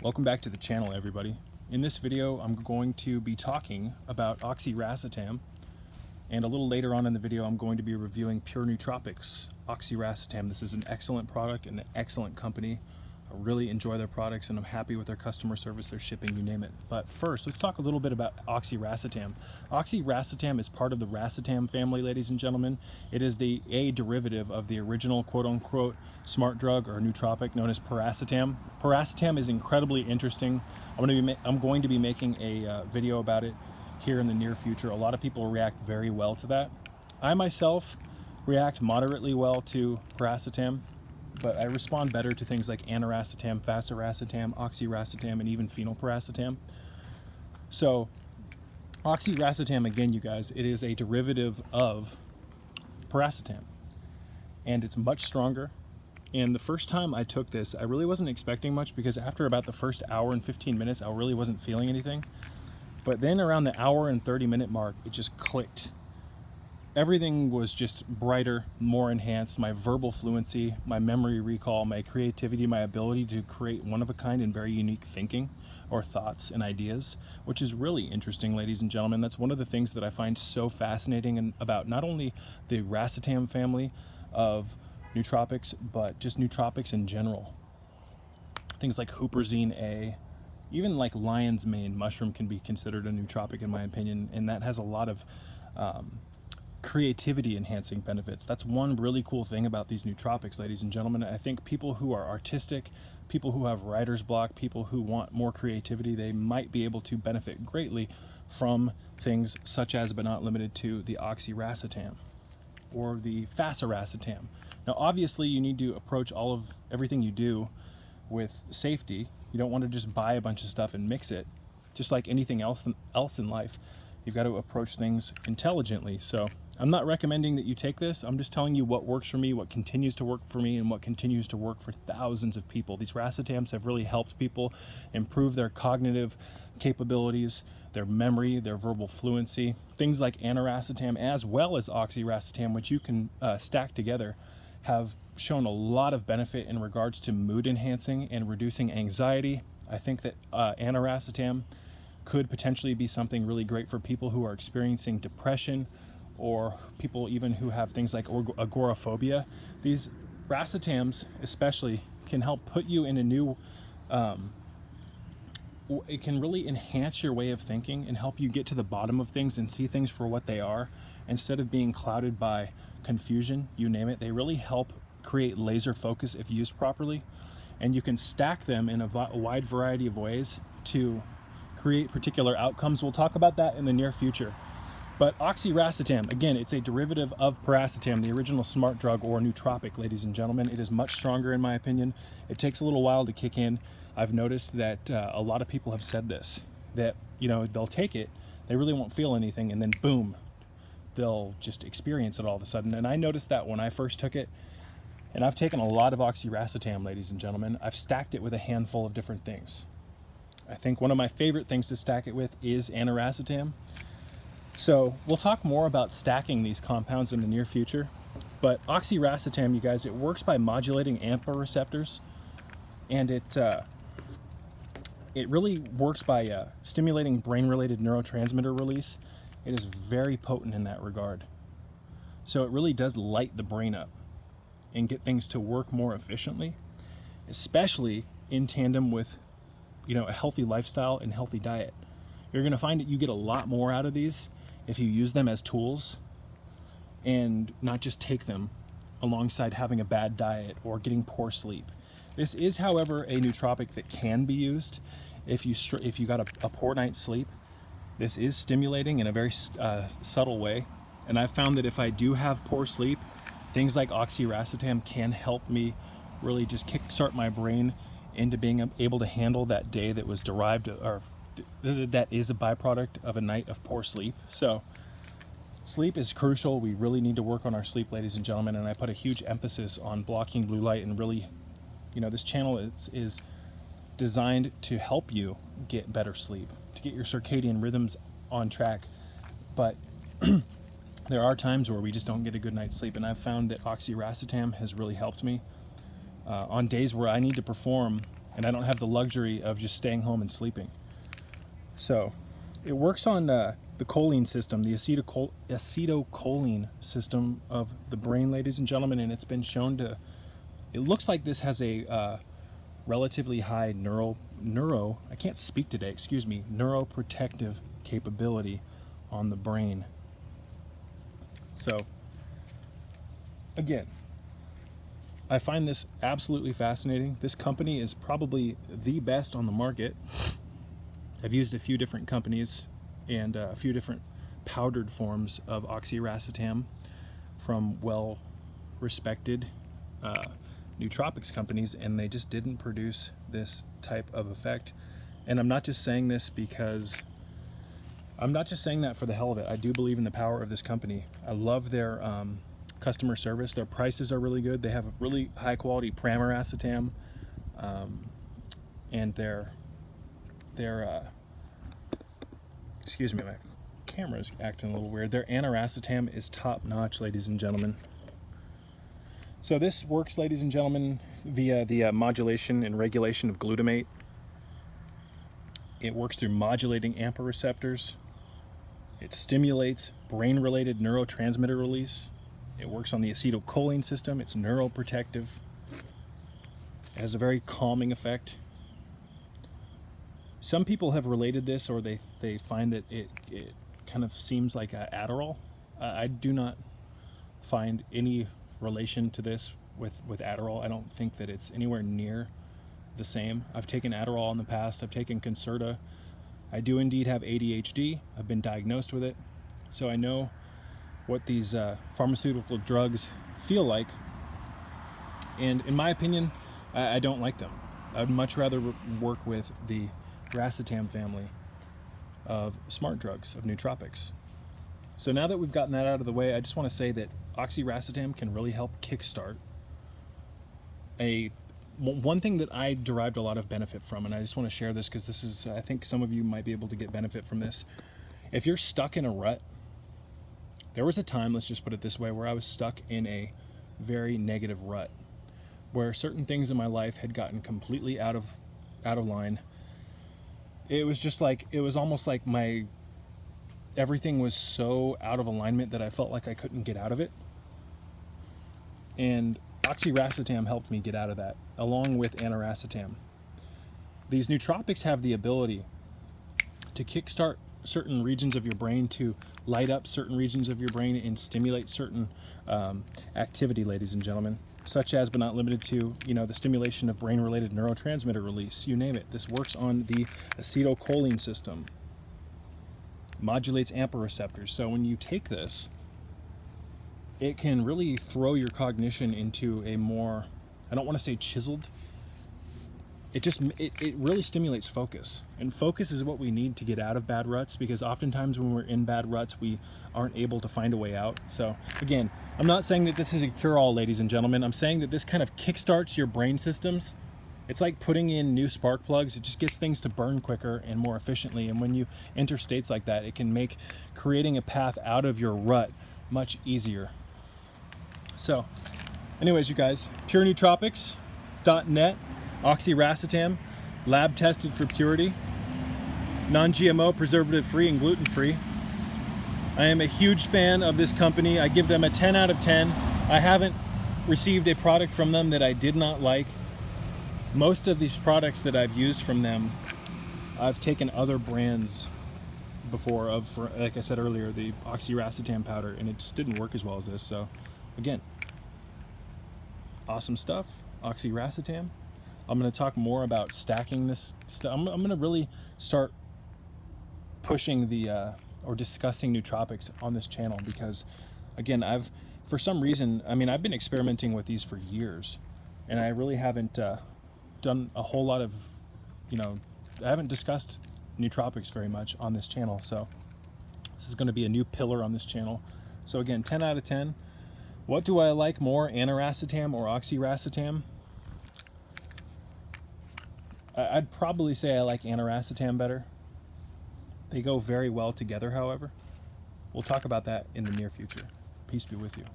Welcome back to the channel, everybody. In this video, I'm going to be talking about Oxiracetam, and a little later on in the video, I'm going to be reviewing Pure Nootropics Oxiracetam. This is an excellent product and an excellent company. I really enjoy their products, and I'm happy with their customer service, their shipping, you name it. But first, let's talk a little bit about Oxiracetam. Oxiracetam is part of the racetam family, ladies and gentlemen. It is a derivative of the original quote-unquote smart drug or nootropic known as Piracetam. Piracetam is incredibly interesting. I'm going to be making a video about it here in the near future. A lot of people react very well to that. I myself react moderately well to Piracetam, but I respond better to things like Aniracetam, Faciracetam, Oxiracetam, and even Phenylpiracetam. So Oxiracetam, again, you guys, it is a derivative of Piracetam, and it's much stronger. And the first time I took this, I really wasn't expecting much, because after about the first hour and 15 minutes, I really wasn't feeling anything. But then around the hour and 30-minute mark, it just clicked. Everything was just brighter, more enhanced. My verbal fluency, my memory recall, my creativity, my ability to create one-of-a-kind and very unique thinking or thoughts and ideas, which is really interesting, ladies and gentlemen. That's one of the things that I find so fascinating about not only the racetam family of nootropics, but just nootropics in general. Things like huperzine A, even like lion's mane mushroom can be considered a nootropic in my opinion, and that has a lot of creativity enhancing benefits. That's one really cool thing about these nootropics, ladies and gentlemen. I think people who are artistic, people who have writer's block, people who want more creativity, they might be able to benefit greatly from things such as, but not limited to, the Oxiracetam or the Faciracetam. Now, obviously, you need to approach everything you do with safety. You don't want to just buy a bunch of stuff and mix it. Just like anything else in life, you've got to approach things intelligently. So I'm not recommending that you take this. I'm just telling you what works for me, what continues to work for me, and what continues to work for thousands of people. These racetams have really helped people improve their cognitive capabilities, their memory, their verbal fluency. Things like Aniracetam as well as Oxiracetam, which you can stack together, have shown a lot of benefit in regards to mood enhancing and reducing anxiety. I think that Aniracetam could potentially be something really great for people who are experiencing depression, or people even who have things like agoraphobia. These racetams especially can help put you in a new, it can really enhance your way of thinking and help you get to the bottom of things and see things for what they are, instead of being clouded by confusion, you name it. They really help create laser focus if used properly, and you can stack them in a wide variety of ways to create particular outcomes. We'll talk about that in the near future. But Oxiracetam, again, it's a derivative of Piracetam, the original smart drug or nootropic, ladies and gentlemen. It is much stronger in my opinion. It takes a little while to kick in. I've noticed that a lot of people have said this, that they'll take it, they really won't feel anything, and then boom, they'll just experience it all of a sudden. And I noticed that when I first took it, and I've taken a lot of Oxiracetam, ladies and gentlemen. I've stacked it with a handful of different things. I think one of my favorite things to stack it with is Aniracetam. So we'll talk more about stacking these compounds in the near future. But Oxiracetam, you guys, it works by modulating AMPA receptors, and it really works by stimulating brain-related neurotransmitter release. It is very potent in that regard. So it really does light the brain up and get things to work more efficiently, especially in tandem with a healthy lifestyle and healthy diet. You're going to find that you get a lot more out of these if you use them as tools and not just take them alongside having a bad diet or getting poor sleep. This is, however, a nootropic that can be used if you got a poor night's sleep. This is stimulating in a very subtle way, and I've found that if I do have poor sleep, things like Oxiracetam can help me really just kickstart my brain into being able to handle that day that was derived, or that is a byproduct of a night of poor sleep. So sleep is crucial. We really need to work on our sleep, ladies and gentlemen, and I put a huge emphasis on blocking blue light, and really, this channel is designed to help you get better sleep, to get your circadian rhythms on track. But there are times where we just don't get a good night's sleep, and I've found that Oxiracetam has really helped me on days where I need to perform and I don't have the luxury of just staying home and sleeping. So it works on the choline system, the acetylcholine system of the brain, ladies and gentlemen, and it's been shown to, it looks like this has a relatively high I can't speak today, excuse me, neuroprotective capability on the brain. So again, I find this absolutely fascinating. This company is probably the best on the market. I've used a few different companies and a few different powdered forms of oxiracetam from well-respected nootropics companies, and they just didn't produce this type of effect. And I'm not just saying this because I'm not just saying that for the hell of it. I do believe in the power of this company. I love their customer service. Their prices are really good. They have a really high quality Powerhouse, and their excuse me, my camera's acting a little weird. Their Oxiracetam is top notch, ladies and gentlemen. So this works, ladies and gentlemen, via the modulation and regulation of glutamate. It works through modulating AMPA receptors. It stimulates brain-related neurotransmitter release. It works on the acetylcholine system. It's neuroprotective. It has a very calming effect. Some people have related this, or they find that it kind of seems like Adderall. I do not find any relation to this with Adderall. I don't think that it's anywhere near the same. I've taken Adderall in the past. I've taken Concerta. I do indeed have ADHD. I've been diagnosed with it. So I know what these pharmaceutical drugs feel like. And in my opinion, I don't like them. I'd much rather work with the racetam family of smart drugs, of nootropics. So now that we've gotten that out of the way, I just want to say that oxiracetam can really help kickstart one thing that I derived a lot of benefit from, and I just want to share this because this is, I think some of you might be able to get benefit from this. If you're stuck in a rut, there was a time, let's just put it this way, where I was stuck in a very negative rut, where certain things in my life had gotten completely out of line. It was just like, it was almost like everything was so out of alignment that I felt like I couldn't get out of it. And oxiracetam helped me get out of that, along with aniracetam. These nootropics have the ability to kickstart certain regions of your brain, to light up certain regions of your brain and stimulate certain activity, ladies and gentlemen, such as, but not limited to, the stimulation of brain-related neurotransmitter release, you name it. This works on the acetylcholine system, modulates AMPA receptors. So when you take this, it can really throw your cognition into a more, I don't want to say chiseled, it really stimulates focus. And focus is what we need to get out of bad ruts, because oftentimes when we're in bad ruts, we aren't able to find a way out. So again, I'm not saying that this is a cure-all, ladies and gentlemen. I'm saying that this kind of kickstarts your brain systems. It's like putting in new spark plugs. It just gets things to burn quicker and more efficiently. And when you enter states like that, it can make creating a path out of your rut much easier. So anyways, you guys, purenootropics.net, oxiracetam, lab tested for purity, non-GMO, preservative-free, and gluten-free. I am a huge fan of this company. I give them a 10 out of 10. I haven't received a product from them that I did not like. Most of these products that I've used from them, I've taken other brands before like I said earlier, the oxiracetam powder, and it just didn't work as well as this. So again, awesome stuff, oxiracetam. I'm going to talk more about stacking this stuff. I'm going to really start pushing or discussing nootropics on this channel, because again, for some reason, I've been experimenting with these for years, and I really haven't done a whole lot of, I haven't discussed nootropics very much on this channel. So this is going to be a new pillar on this channel. So again, 10 out of 10. What do I like more, aniracetam or oxiracetam? I'd probably say I like aniracetam better. They go very well together, however. We'll talk about that in the near future. Peace be with you.